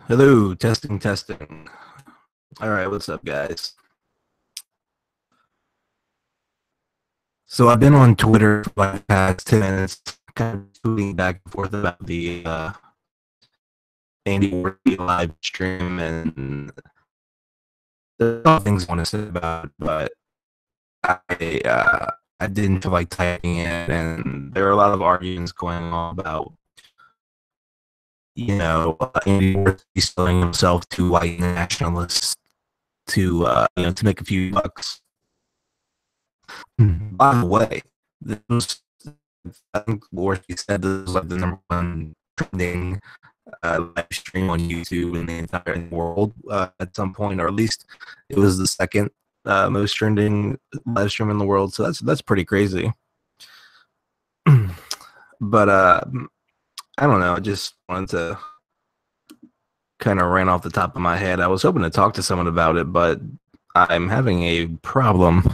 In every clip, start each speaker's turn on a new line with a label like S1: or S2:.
S1: Hello, testing, testing. All right, what's up, guys? So I've been on Twitter for like the past 10 minutes, kind of tweeting back and forth about the Andy Warski live stream, and there's a lot of things I want to say about it, but I I didn't feel like typing it, and there are a lot of arguments going on about Andy Warski selling himself to white nationalists to make a few bucks. By the way, this was, I think Warski said this was like the number one trending live stream on YouTube in the entire world at some point, or at least it was the second most trending live stream in the world. So that's pretty crazy. But I don't know. I just wanted to kind of ran off the top of my head. I was hoping to talk to someone about it, but I'm having a problem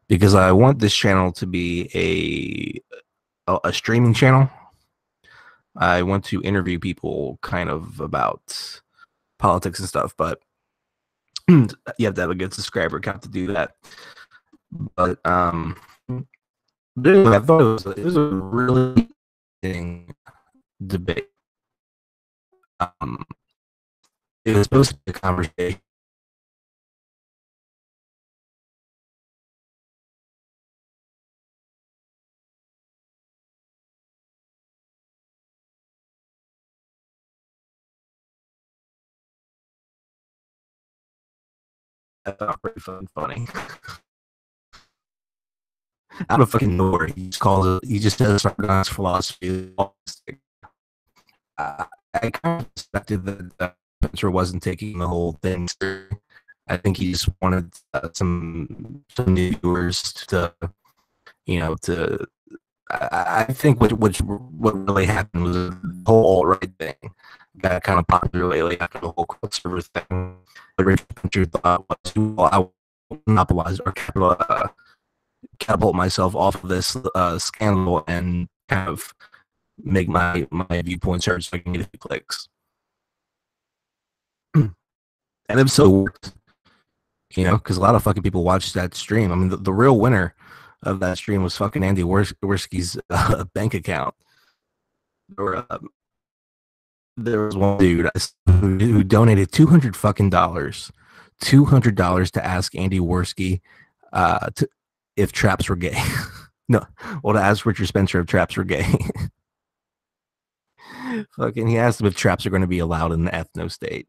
S1: because I want this channel to be a streaming channel. I want to interview people kind of about politics and stuff, but you have to have a good subscriber count to do that. But anyway, I thought it was a really interesting debate. It was supposed to be a conversation. I thought pretty funny. I don't fucking know where he just calls it. He just says Sargon's philosophy. I kind of expected that Spencer wasn't taking the whole thing. I think he just wanted some new viewers to, to. I think what really happened was the whole alt-right thing got kind of popular lately after the whole crossover thing. What Richard Spencer thought was, well, I will monopolize or catapult myself off of this scandal and kind of make my viewpoints heard so I can get a few clicks. And if so, because a lot of fucking people watched that stream. I mean, the real winner of that stream was fucking Andy Warski's bank account. There was one dude who donated $200 to ask Andy Warski if traps were gay. No, well, to ask Richard Spencer if traps were gay. Fucking, he asked him if traps are going to be allowed in the ethno state.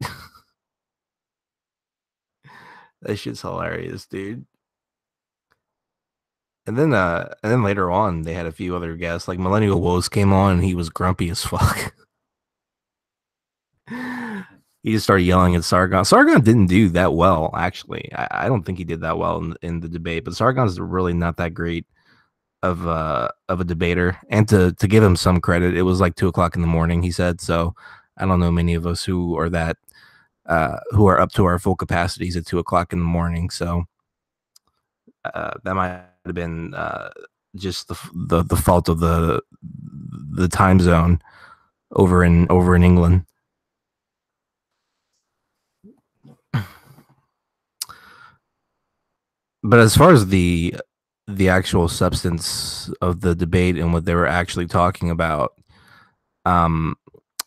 S1: That shit's hilarious, dude. And then later on, they had a few other guests, like Millennial Woes came on, and he was grumpy as fuck. He just started yelling at Sargon. Sargon didn't do that well, actually. I don't think he did that well in the debate, but Sargon's really not that great of a debater. And to give him some credit, it was like 2:00 in the morning, he said. So I don't know many of us who are who are up to our full capacities at 2:00 in the morning. So that might have been just the fault of the time zone over in England. But as far as the actual substance of the debate and what they were actually talking about,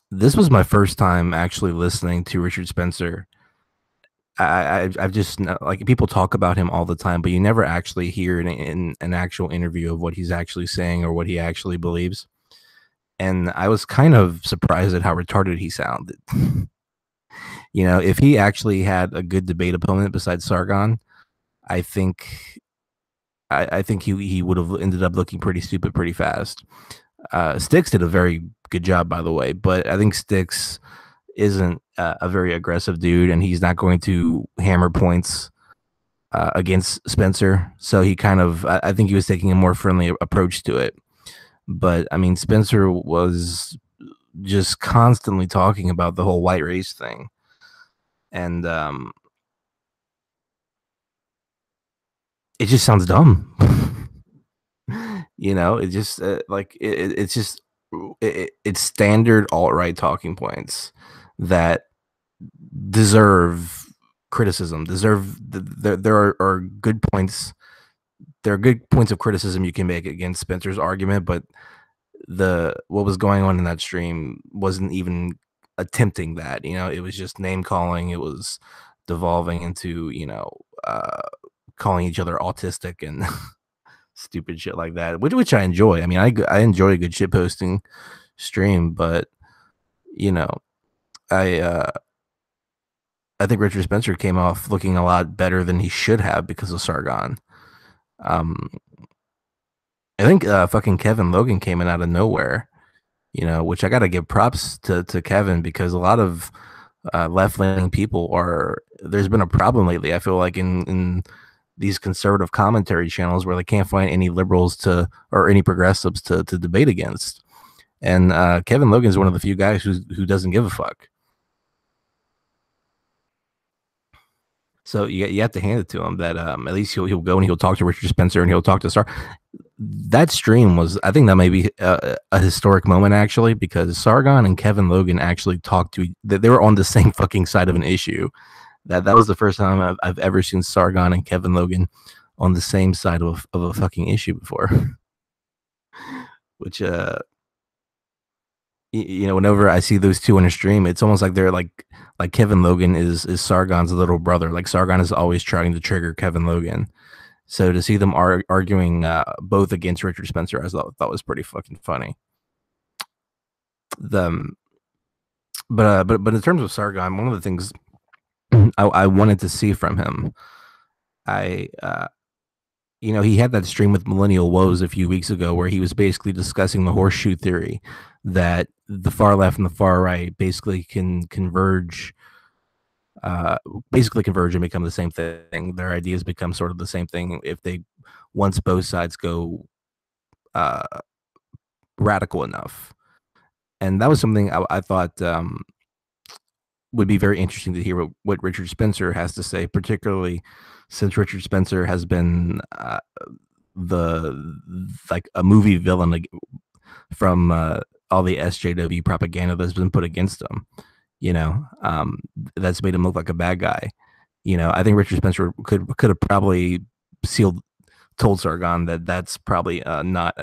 S1: this was my first time actually listening to Richard Spencer. I've just, like, people talk about him all the time, but you never actually hear in an actual interview of what he's actually saying or what he actually believes. And I was kind of surprised at how retarded he sounded. If he actually had a good debate opponent besides Sargon, I think he would have ended up looking pretty stupid pretty fast. Styx did a very good job, by the way, but I think Styx isn't a very aggressive dude, and he's not going to hammer points against Spencer. So he kind of, I think he was taking a more friendly approach to it. But I mean, Spencer was just constantly talking about the whole white race thing, and it just sounds dumb. It just it's just it's standard alt-right talking points that deserve criticism. There are good points. There are good points of criticism you can make against Spencer's argument, but the what was going on in that stream wasn't even attempting that. It was just name calling. It was devolving into calling each other autistic and stupid shit like that, which I enjoy. I mean, I enjoy a good shit posting stream, but you know, I I think Richard Spencer came off looking a lot better than he should have because of Sargon. Um, I think fucking Kevin Logan came in out of nowhere, which I got to give props to Kevin, because a lot of left leaning people are. There's been a problem lately. I feel like in these conservative commentary channels where they can't find any liberals or any progressives to debate against. And Kevin Logan is one of the few guys who doesn't give a fuck. So you have to hand it to him that at least he'll go and he'll talk to Richard Spencer and he'll talk to Star. That stream was, I think that may be a historic moment, actually, because Sargon and Kevin Logan actually talked to. They were on the same fucking side of an issue. That was the first time I've ever seen Sargon and Kevin Logan on the same side of a fucking issue before. Which whenever I see those two on a stream, it's almost like they're like Kevin Logan is Sargon's little brother. Like Sargon is always trying to trigger Kevin Logan. So to see them arguing both against Richard Spencer, I thought was pretty fucking funny. But in terms of Sargon, one of the things I wanted to see from him, he had that stream with Millennial Woes a few weeks ago where he was basically discussing the horseshoe theory, that the far left and the far right basically can converge and become the same thing. Their ideas become sort of the same thing if they, once both sides go radical enough. And that was something I thought would be very interesting to hear what Richard Spencer has to say, particularly since Richard Spencer has been a movie villain from all the SJW propaganda that's been put against him. That's made him look like a bad guy. I think Richard Spencer could have probably told Sargon that that's probably not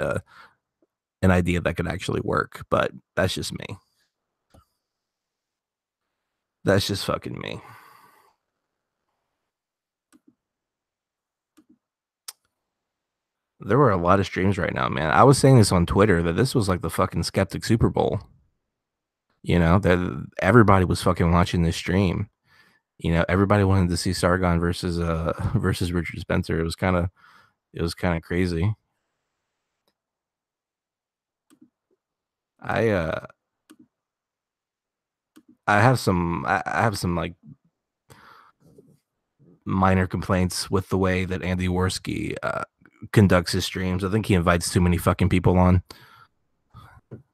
S1: an idea that could actually work, but that's just me. That's just fucking me. There were a lot of streams right now, man. I was saying this on Twitter that this was like the fucking Skeptic Super Bowl. That everybody was fucking watching this stream. Everybody wanted to see Sargon versus Richard Spencer. It was kind of crazy. I have some like minor complaints with the way that Andy Warski conducts his streams. I think he invites too many fucking people on.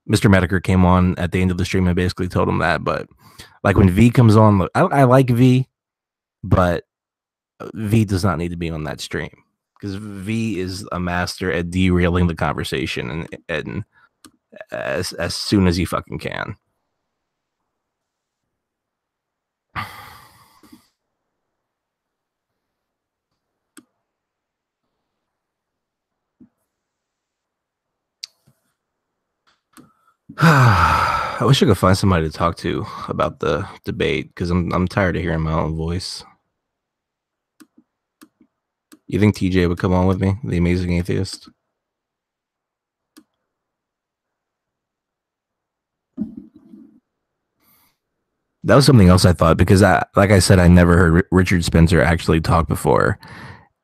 S1: Mr. Mediker came on at the end of the stream and basically told him that. But like when V comes on, look, I like V, but V does not need to be on that stream because V is a master at derailing the conversation and as soon as he fucking can. I wish I could find somebody to talk to about the debate because I'm tired of hearing my own voice. You think TJ would come on with me, the amazing atheist? That was something else I thought because like I said, I never heard Richard Spencer actually talk before.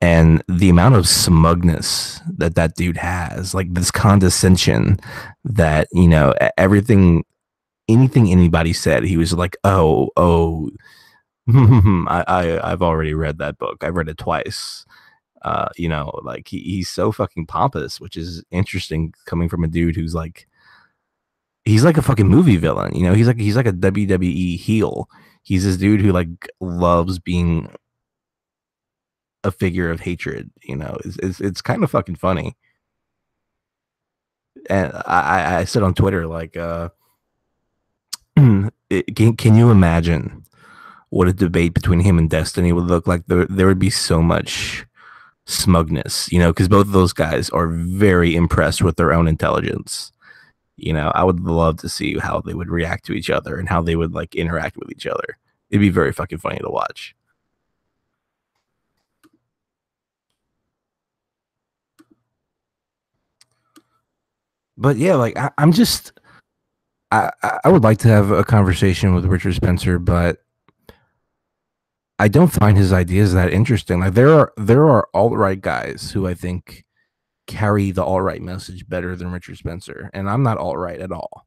S1: And the amount of smugness that dude has, like this condescension that, anything anybody said, he was like, oh, I've already read that book. I've read it twice. Like he's so fucking pompous, which is interesting coming from a dude who's like, he's like a fucking movie villain. He's like a WWE heel. He's this dude who like loves being a figure of hatred. It's kind of fucking funny. And I said on Twitter like, can you imagine what a debate between him and Destiny would look like. There would be so much smugness, because both of those guys are very impressed with their own intelligence. I would love to see how they would react to each other and how they would like interact with each other. It'd be very fucking funny to watch. But yeah, like I'm just I would like to have a conversation with Richard Spencer, but I don't find his ideas that interesting. Like there are alt right guys who I think carry the alt right message better than Richard Spencer, and I'm not alt right at all.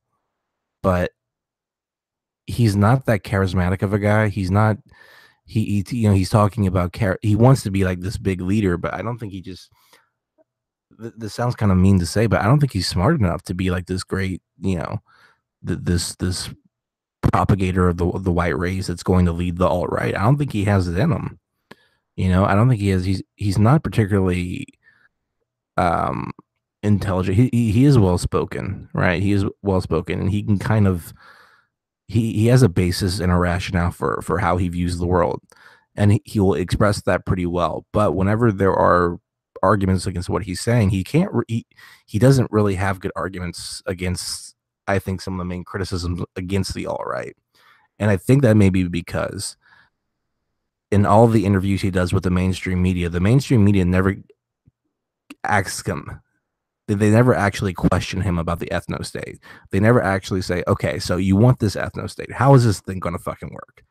S1: But he's not that charismatic of a guy. He's not. He's talking about he wants to be like this big leader, but I don't think he just. This sounds kind of mean to say, but I don't think he's smart enough to be like this great, this propagator of the white race that's going to lead the alt right. I don't think he has it in him. I don't think he has. He's not particularly um intelligent. He is well spoken, right? He is well spoken, and he can kind of he has a basis and a rationale for how he views the world, and he will express that pretty well. But whenever there are arguments against what he's saying, he doesn't really have good arguments against. I think some of the main criticisms against the alt right, and I think that may be because in all the interviews he does with the mainstream media never asks him. They never actually question him about the ethno state. They never actually say, okay, so you want this ethno state. How is this thing going to fucking work?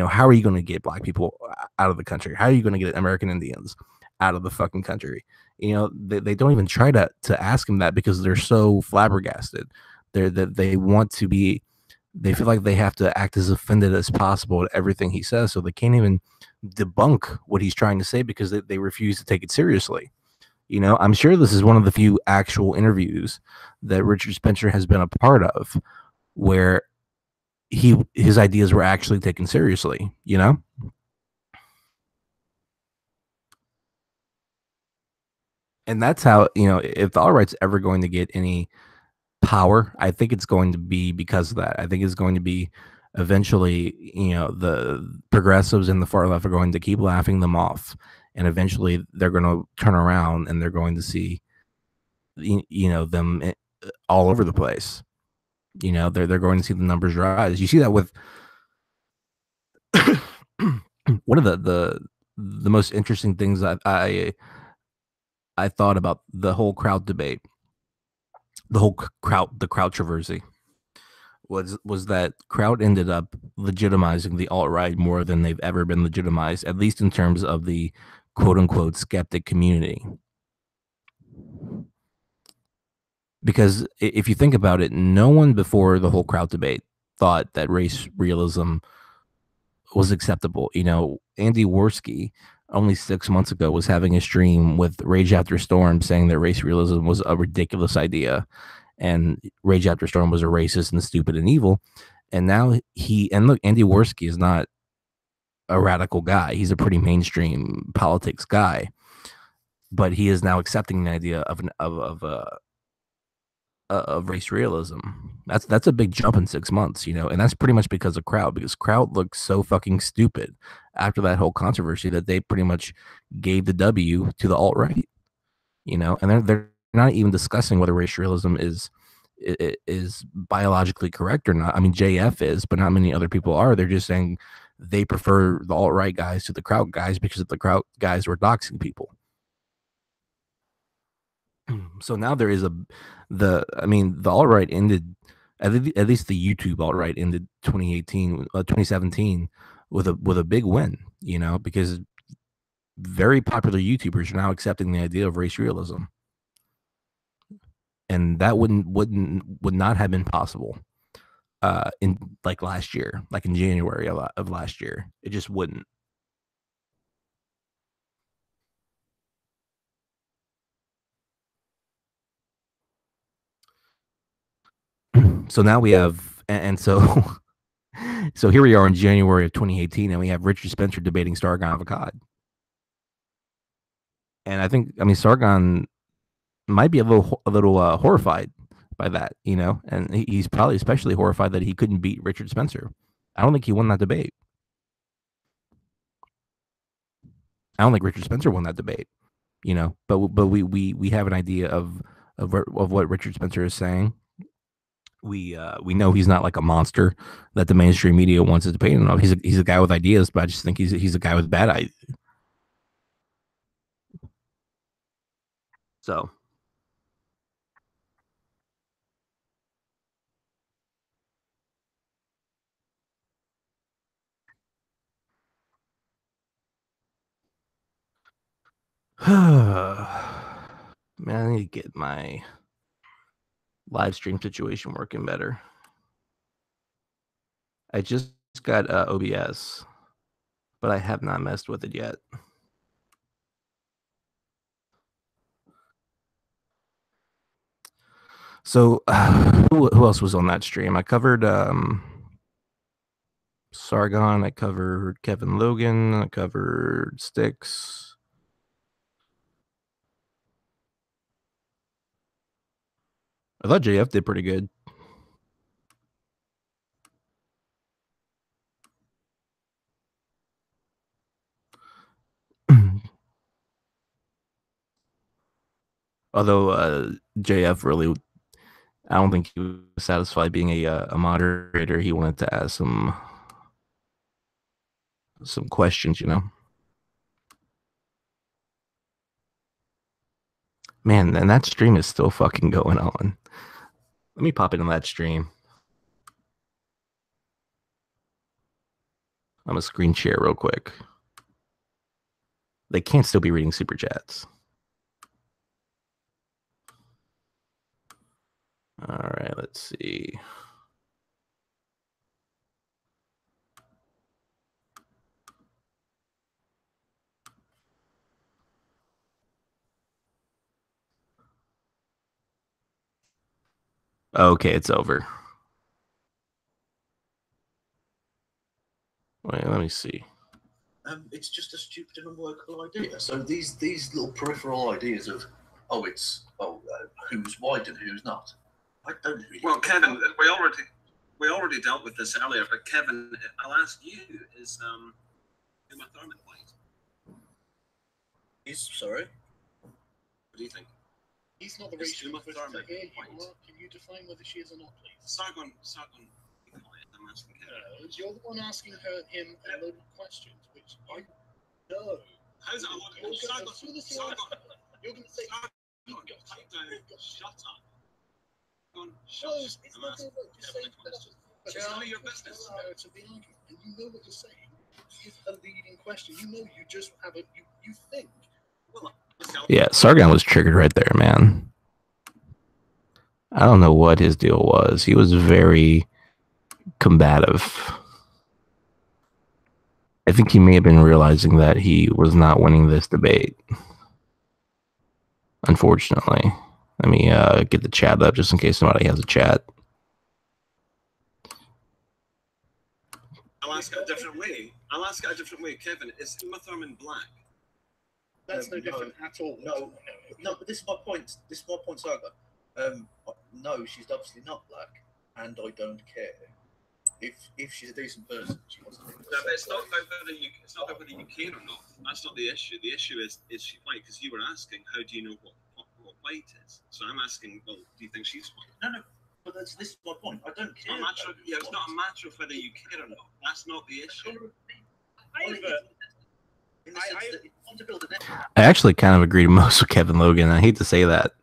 S1: How are you going to get black people out of the country? How are you going to get American Indians out of the fucking country? They don't even try to ask him that because they're so flabbergasted. They want to be, they feel like they have to act as offended as possible at everything he says. So they can't even debunk what he's trying to say because they refuse to take it seriously. I'm sure this is one of the few actual interviews that Richard Spencer has been a part of where his ideas were actually taken seriously, And that's how, if the alt right's ever going to get any power, I think it's going to be because of that. I think it's going to be eventually, the progressives and the far left are going to keep laughing them off. And eventually they're going to turn around and they're going to see, them all over the place. They're going to see the numbers rise. You see that with one of the most interesting things that I thought about the whole crowd debate, the controversy was that crowd ended up legitimizing the alt right more than they've ever been legitimized, at least in terms of the quote unquote skeptic community. Because if you think about it, no one before the whole crowd debate thought that race realism was acceptable. Andy Warski only 6 months ago was having a stream with Rage After Storm saying that race realism was a ridiculous idea and Rage After Storm was a racist and stupid and evil. And now look, Andy Warski is not a radical guy. He's a pretty mainstream politics guy, but he is now accepting the idea of race realism. That's a big jump in 6 months, and that's pretty much because of crowd, because crowd looked so fucking stupid after that whole controversy that they pretty much gave the W to the alt right, and they're not even discussing whether race realism is biologically correct or not. I mean, JF is, but not many other people are. They're just saying they prefer the alt right guys to the crowd guys because the crowd guys were doxing people. So now there is the alt right ended, at least the YouTube alt right ended 2017 with a big win, because very popular YouTubers are now accepting the idea of race realism, and that would not have been possible in like last year, like in January of last year. It just wouldn't. So now we have, and so so here we are in January of 2018, and we have Richard Spencer debating Sargon of Akkad. And I mean, Sargon might be a little horrified by that, and he's probably especially horrified that he couldn't beat Richard Spencer. I don't think he won that debate. I don't think Richard Spencer won that debate, you know. But we have an idea of what Richard Spencer is saying. We know he's not like a monster that the mainstream media wants to debate on. He's a guy with ideas, but I just think he's a guy with bad ideas. So. Man, I need to get my live stream situation working better. I just got OBS, but I have not messed with it yet. So, who else was on that stream? I covered Sargon. I covered Kevin Logan. I covered Styx. I thought JF did pretty good. Although JF really, I don't think he was satisfied being a moderator. He wanted to ask some questions, you know. Man, and that stream is still fucking going on. Let me pop into that stream. I'm gonna screen share real quick. They can't still be reading super chats. All right, let's see. Okay, it's over. Wait, let me see.
S2: It's just a stupid and unworkable idea. So these little peripheral ideas of who's white and who's not. I don't really.
S3: Well, Kevin, we already dealt with this earlier, but Kevin, I'll ask you: is Uma Thurman white?
S2: Sorry.
S3: What do you think?
S2: He's not the racial question here. Can you define whether she is or not, please?
S3: Sargon. I'm asking Kevin.
S2: No, you're the one asking him a load of questions, which I know.
S3: How's it a load of Sargon?
S2: You're going to say.
S3: Pipe down. Shut up.
S2: It's not going to work. Just say questions.
S3: It's none of your business.
S2: Merits of the argument, and you know what you're saying. Is a leading question. You know, you just have it. You think.
S3: Well,
S1: yeah, Sargon was triggered right there, man. I don't know what his deal was. He was very combative. I think he may have been realizing that he was not winning this debate. Unfortunately. Let me get the chat up just in case somebody has a chat.
S3: I'll ask it a different way. Kevin, is Uma Thurman black?
S2: That's no different at all. No, but this is my point. Sargon. No, she's obviously not black, and I don't care. If she's a decent person, she wants to be.
S3: No, but it's not about whether you care or not. That's not the issue. The issue is she white? Because you were asking, how do you know what white is? So I'm asking, well, do you think she's white?
S2: No. But this is my point. I don't care.
S3: It's not a matter of whether you care or not. That's not the issue.
S1: I actually kind of agree most with Kevin Logan. I hate to say that.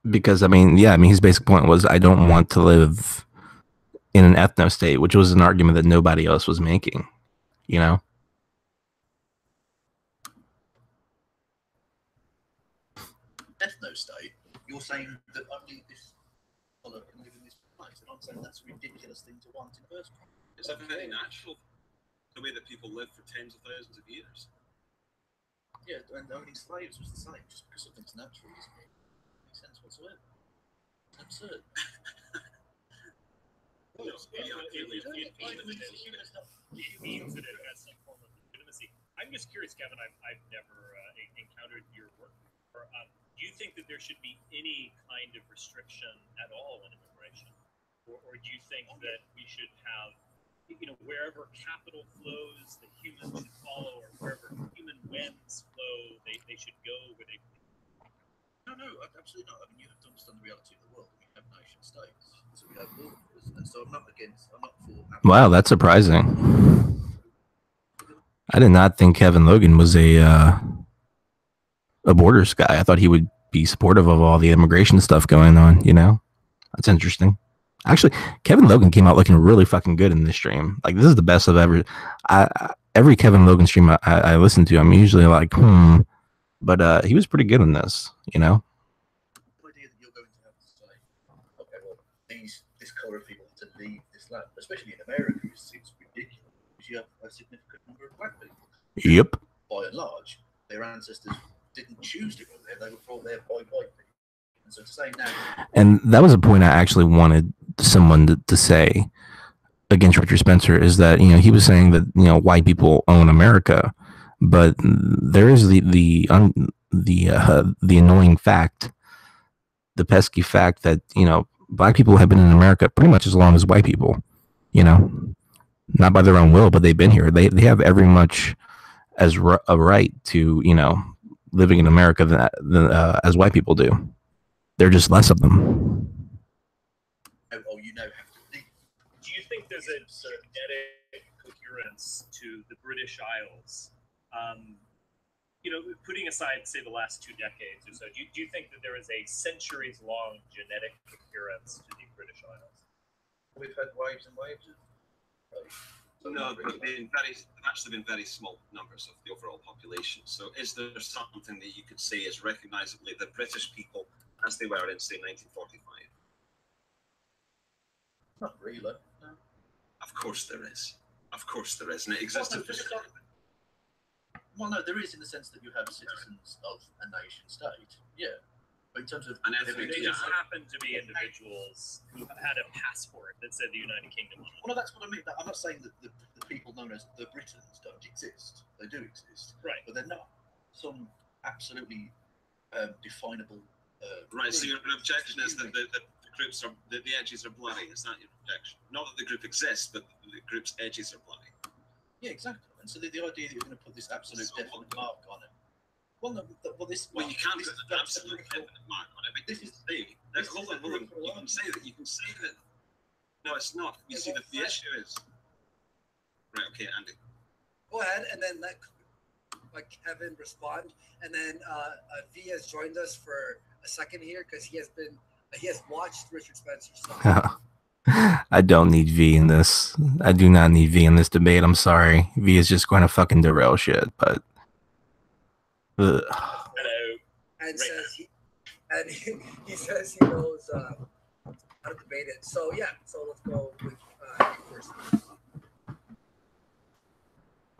S1: Because his basic point was, I don't want to live in an ethno state, which was an argument that nobody else was making, you know?
S2: Ethno state, you're saying that only this color can live in this place, and I'm saying that's a ridiculous thing to want in the first place.
S3: It's very natural, the way that people live for tens of thousands of years.
S2: Yeah, and owning slaves was the same. Just because something's natural doesn't make sense whatsoever. It's absurd.
S4: I'm just curious, Kevin. I've never encountered your work. Do you think that there should be any kind of restriction at all in immigration, or do you think that we should have wherever capital flows, the humans should follow, or wherever human winds flow, they should go where they.
S2: No, absolutely not. I mean, you have to understand the reality of the world. We have nation states, so we have borders, and so I'm not for.
S1: Wow, that's surprising. I did not think Kevin Logan was a borders guy. I thought he would be supportive of all the immigration stuff going on. That's interesting. Actually, Kevin Logan came out looking really fucking good in this stream. Like, this is the best I've ever. Every Kevin Logan stream I listen to, I'm usually like, but he was pretty good in this.
S2: The idea that you're going to have to say, okay, well, this color of people to leave this land, especially in America, seems ridiculous. Because you have a significant number of black people.
S1: Yep.
S2: By and large, their ancestors didn't choose to go there; they were brought there by white people. And so to say now,
S1: and that was a point I actually wanted someone to say against Richard Spencer, is that he was saying that white people own America, but there is the annoying fact, the pesky fact that black people have been in America pretty much as long as white people, not by their own will, but they've been here. They have every much as a right to living in America than as white people do. They're just less of them.
S2: Oh, you know, have to leave.
S4: Do you think there's a genetic coherence to the British Isles? Putting aside, say, the last 2 decades or so, do you think that there is a centuries-long genetic coherence to the British Isles?
S2: We've had waves and waves of.
S3: No, but they've actually been very small numbers of the overall population. So is there something that you could say is recognisably the British people as they were in, say, 1945?
S2: Not really, no.
S3: Of course there is. Of course there is. And it existed for...
S2: Well, no, there is in the sense that you have citizens of a nation state. Yeah. But in terms of...
S3: And
S4: they just happened to be individuals who had a passport that said the United Kingdom on it.
S2: Well, no, that's what I mean. I'm not saying that the people known as the Britons don't exist. They do exist.
S4: Right.
S2: But they're not some absolutely definable...
S3: right, so your objection is that the groups are... the edges are blurry. Is that your objection? Not that the group exists, but the group's edges are blurry.
S2: Yeah, exactly. And so the idea that you're going to put this absolute definite mark on it. Well, no,
S3: well, you can't put an absolute definite mark on it. But this is the thing. Hold on. You can say that. No, it's not. You see, the issue is. Right. Okay, Andy.
S5: Go ahead, and then let Kevin respond, and then V has joined us for a second here because he has watched Richard Spencer. So.
S1: I don't need V in this. I do not need V in this debate. I'm sorry. V is just going to fucking derail shit. But
S4: Hello.
S5: And he says he knows how to debate it. So yeah. So let's go with first.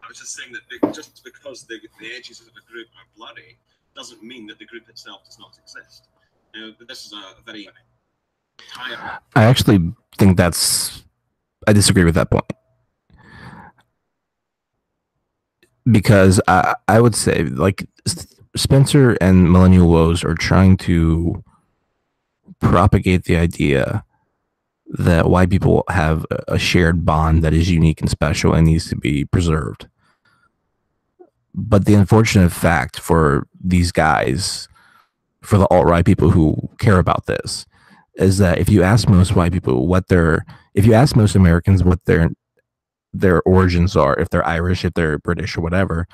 S3: I was just saying that just because the edges of a group are bloody doesn't mean that the group itself does not exist. This is a very higher.
S1: I actually think I disagree with that point. Because I would say, like, Spencer and Millennial Woes are trying to propagate the idea that white people have a shared bond that is unique and special and needs to be preserved. But the unfortunate fact for these guys, for the alt-right people who care about this, is that if you ask most white people if you ask most Americans what their origins are, if they're Irish, if they're British or whatever,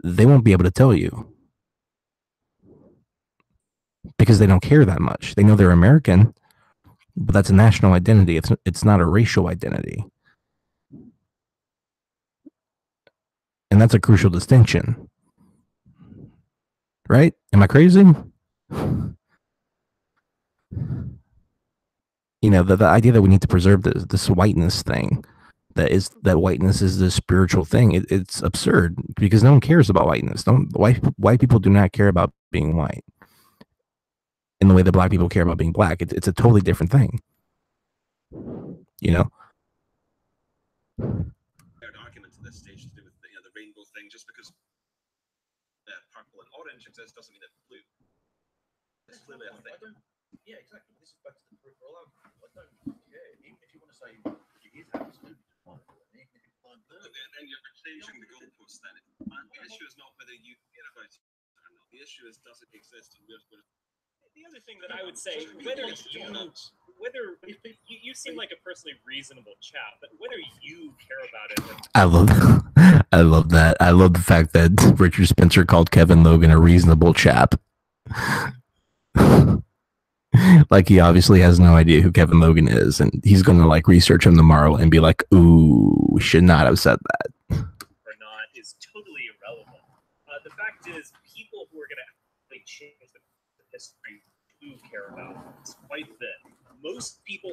S1: they won't be able to tell you. Because they don't care that much. They know they're American, but that's a national identity. It's not a racial identity. And that's a crucial distinction. Right? Am I crazy? The idea that we need to preserve this whiteness thing, that whiteness is this spiritual thing, it's absurd because no one cares about whiteness. White people do not care about being white in the way that black people care about being black. It's a totally different thing.
S3: An argument at this stage to do with the rainbow thing. Just because purple and orange exist doesn't mean that blue is clearly a thing.
S2: Yeah, exactly. This is back to the peripheral argument. I don't care. Even if you want to say it is absolutely definable,
S3: worse than it. And the issue is not whether you care about it or not. The issue is, does it exist, and we're
S4: The other thing that I would say, whether you seem like a personally reasonable chap, but whether you care about it or
S1: I love that. I love the fact that Richard Spencer called Kevin Logan a reasonable chap. Like, he obviously has no idea who Kevin Logan is, and he's gonna like research him tomorrow and be like, "Ooh, we should not have said that."
S4: or not is totally irrelevant. The fact is, people who are going to actually change the history do care about it. It's quite thin. Most people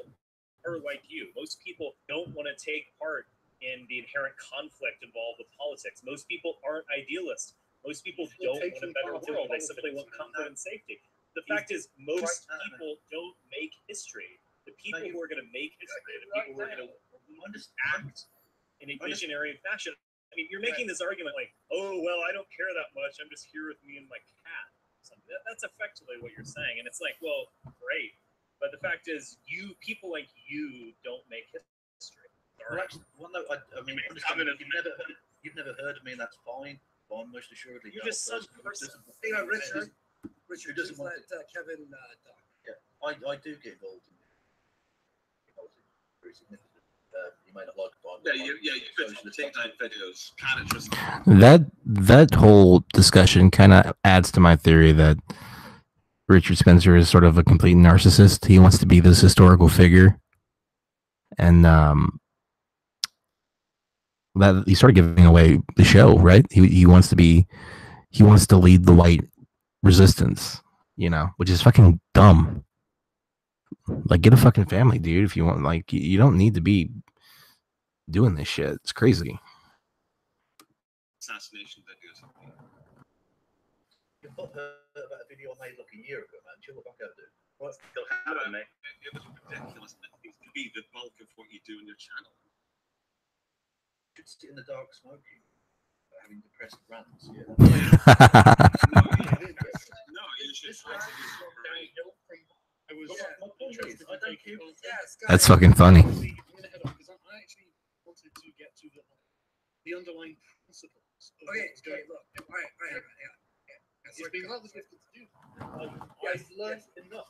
S4: are like you. Most people don't want to take part in the inherent conflict involved with politics. Most people aren't idealists. Most people don't want a better world. They simply want comfort and safety. The fact is, most people don't make history. The people who are going to make history, the people who are going to act in a visionary fashion. I mean, you're making this argument like, oh, well, I don't care that much. I'm just here with me and my cat. That's effectively what you're saying. And it's like, well, great. But the fact is, people like you don't make history.
S2: Well, no, I mean, you've never heard of me, and that's fine. But I'm most assuredly
S4: You're just some person.
S5: Richard, doesn't let Kevin talk.
S2: Yeah, I do get involved in politics. Very significant. You may not like it,
S3: you could take down videos, characters.
S1: That whole discussion kind of adds to my theory that Richard Spencer is sort of a complete narcissist. He wants to be this historical figure, and that he started giving away the show, right? He wants to lead the white resistance, which is fucking dumb. Like, get a fucking family, dude. If you want, like, you don't need to be doing this shit. It's crazy.
S3: Assassination videos.
S2: You've not heard about a video I made like a year ago, man. Chill the fuck out, dude.
S3: What? Still have it, it was ridiculous. It seems to be the bulk of what you do on your channel.
S2: You should sit in the dark smoking, having depressed rants. Yeah.
S3: No, you should try to use your brain.
S4: I was
S2: interested. I don't care.
S1: That's fucking funny.
S6: Because I actually wanted to get to the underlying principles.
S5: Okay, look. All right.
S6: It's been rather difficult to do. I've learned enough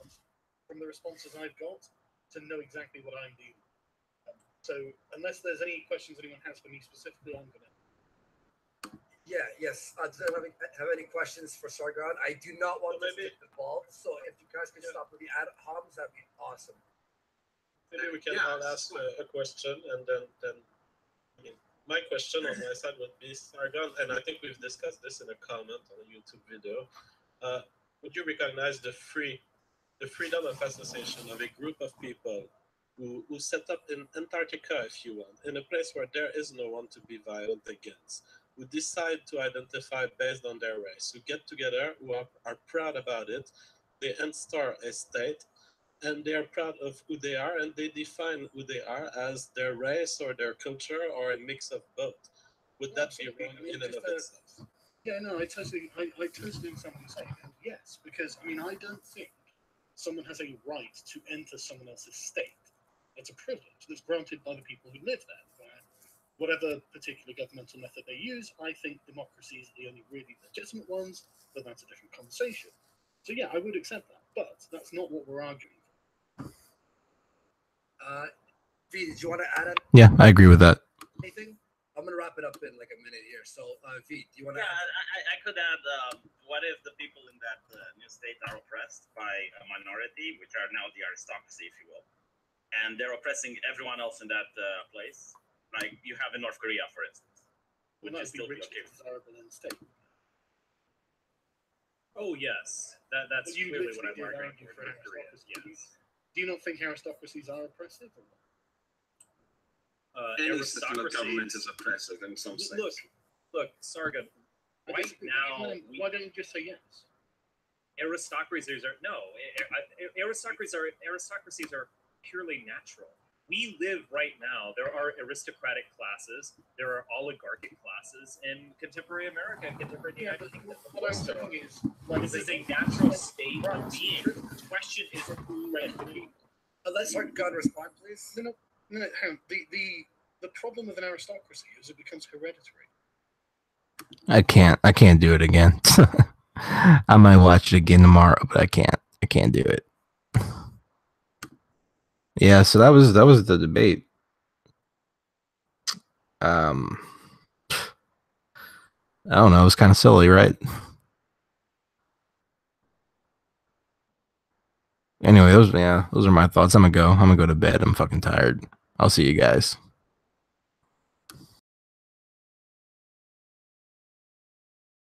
S6: from the responses I've got to know exactly what I'm dealing with. So, unless there's any questions anyone has for me specifically, I'm going to.
S5: Yes. Does anyone have any questions for Sargon? I do not want to get involved, so if you guys could stop with the ad homs, that'd be awesome.
S7: Maybe we can all ask a question, and then I mean, my question on my side would be, Sargon, and I think we've discussed this in a comment on a YouTube video. Would you recognize the freedom of association of a group of people who set up in Antarctica, if you want, in a place where there is no one to be violent against, who decide to identify based on their race, who get together, who are proud about it, they install a state, and they are proud of who they are, and they define who they are as their race or their culture or a mix of both. Would that be wrong in and of itself?
S6: Yeah, no, I totally understand what you're saying. And yes, because I mean, I don't think someone has a right to enter someone else's state. It's a privilege that's granted by the people who live there. Whatever particular governmental method they use, I think democracies are the only really legitimate ones, but that's a different conversation. So yeah, I would accept that, but that's not what we're arguing for.
S5: V, did you want to add
S1: Yeah, I agree with that.
S5: anything? I'm going to wrap it up in like a minute here. So, V, do you want to
S8: Yeah,
S5: add?
S8: I could add, what if the people in that new state are oppressed by a minority, which are now the aristocracy, if you will, and they're oppressing everyone else in that place? Like you have in North Korea, for instance, which is still
S6: rich
S8: okay.
S6: desirable in the state.
S4: Oh yes, that's
S6: You
S4: clearly what
S6: literally
S4: I'm
S6: did
S4: arguing
S6: argue
S4: for.
S6: for
S4: North Korea.
S6: aristocracy.
S4: Yes.
S6: Do you not think aristocracies are oppressive? Or
S3: Any system of government is oppressive in some sense.
S4: Look, Sargon.
S6: I
S4: Right
S6: disagree.
S4: now,
S6: Why don't you just say yes?
S4: aristocracies are aristocracies are purely natural. We live right now. There are aristocratic classes. There are oligarchic classes in contemporary America and contemporary United Kingdom.
S6: What I'm saying is,
S4: This is a natural state of being. The question is who and who.
S5: Let Sargon respond, please.
S6: No, hang on. The problem with an aristocracy is it becomes hereditary.
S1: I can't do it again. I might watch it again tomorrow, but I can't do it. Yeah, so that was the debate. I don't know, it was kind of silly, right? Anyway, those are my thoughts. I'm gonna go to bed. I'm fucking tired. I'll see you guys.